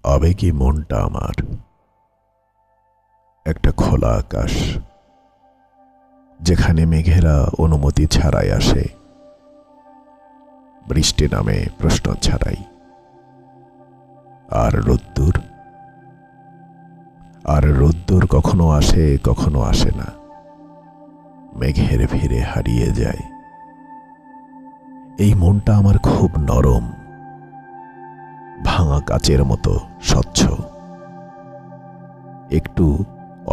আবেগী মনটা আমার একটা খোলা আকাশ, যেখানে মেঘেরা অনুমতি ছাড়াই আসে, বৃষ্টি নামে প্রশ্ন ছাড়াই। আর রোদ্দুর কখনো আসে কখনো আসে না, মেঘের ভিড়ে হারিয়ে যায়। এই মনটা আমার খুব নরম, ভাঙা কাচের মতো স্বচ্ছ। একটু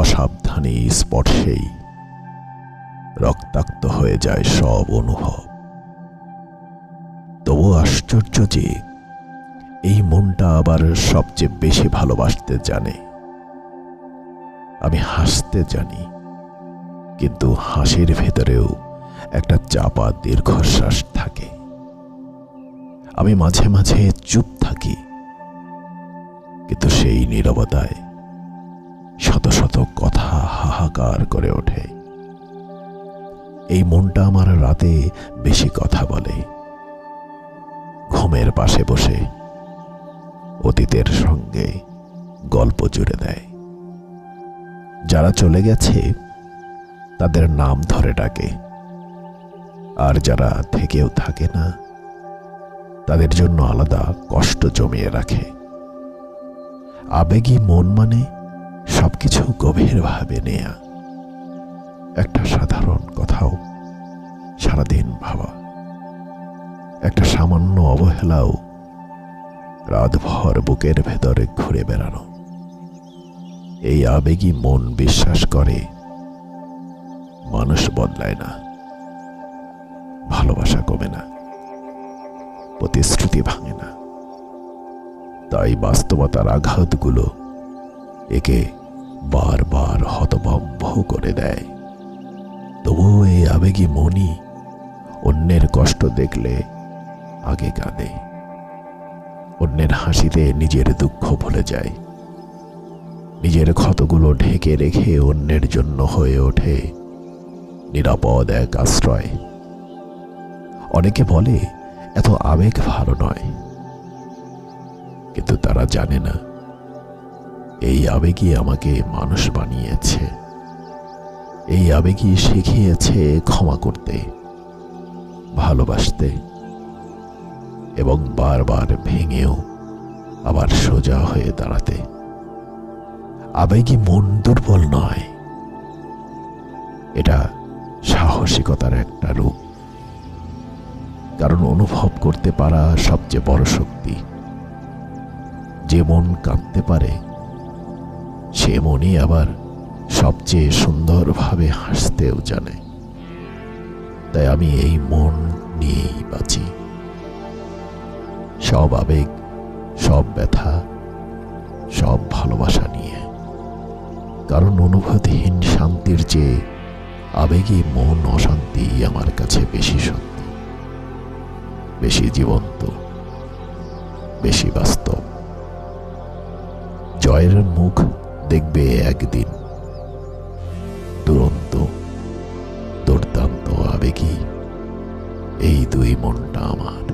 অসাবধানী স্পর্শেই রক্তাক্ত হয়ে যায় সব অনুভব। তবু আশ্চর্য যে এই মনটা আবার সবচেয়ে বেশি ভালোবাসতে জানে। আমি হাসতে জানি, কিন্তু হাসির ভেতরেও একটা চাপা দীর্ঘশ্বাস থাকে। আমি মাঝে মাঝে চুপ থাকি, কিন্তু সেই নীরবতায় শত শত কথা হাহাকার করে ওঠে। এই মনটা আমার রাতে বেশি কথা বলে, ঘুমের পাশে বসে অতীতের সঙ্গে গল্প জুড়ে দেয়। যারা চলে গেছে তাদের নাম ধরে ডাকে, আর যারা থেকেও থাকে না তাদের জন্য আলাদা কষ্ট জমিয়ে রাখে। আবেগী মন মানে সবকিছু গভীরভাবে নেয়া, একটা সাধারণ কথাও সারাদিন ভাবা, একটা সামান্য অবহেলাও রাতভর বুকের ভেতরে ঘুরে বেড়ানো। এই আবেগী মন বিশ্বাস করে মানুষ বদলায় না, ভালোবাসা কমে না, প্রতিশ্রুতি ভাঙে না। তাই বাস্তবতার আঘাতগুলো একে বারবার হতভম্ব করে দেয়। তবুও এই আবেগী মনই অন্যের কষ্ট দেখলে আগে কাঁদে, অন্যের হাসিতে নিজের দুঃখ ভুলে যায়, নিজের ক্ষতগুলো ঢেকে রেখে অন্যের জন্য হয়ে ওঠে নিরাপদ এক আশ্রয়। অনেকে বলে এত আবেগ ভালো নয়, কিন্তু তারা জানে না এই আবেগই আমাকে মানুষ বানিয়েছে। এই আবেগই শিখিয়েছে ক্ষমা করতে, ভালোবাসতে, এবং বারবার ভেঙেও আবার সোজা হয়ে দাঁড়াতে। আবেগী মন দুর্বল নয়, এটা সাহসিকতার একটা রূপ। কারণ অনুভব করতে পারা সবচেয়ে বড় শক্তি। যে মন কাঁদতে পারে সে মনই আবার সবচেয়ে সুন্দরভাবে হাসতেও জানে। তাই আমি এই মন নিয়েই বাঁচি, সব আবেগ, সব ব্যথা, সব ভালোবাসা নিয়ে। কারণ অনুভূতিহীন শান্তির চেয়ে আবেগী মন অশান্তি আমার কাছে বেশি সত্য, বেশি জীবন্ত, বেশি বাস্তব। জয়ের মুখ দেখবে একদিন, দুরন্ত দুর্দান্ত আবেগী এই দুই মনটা আমার।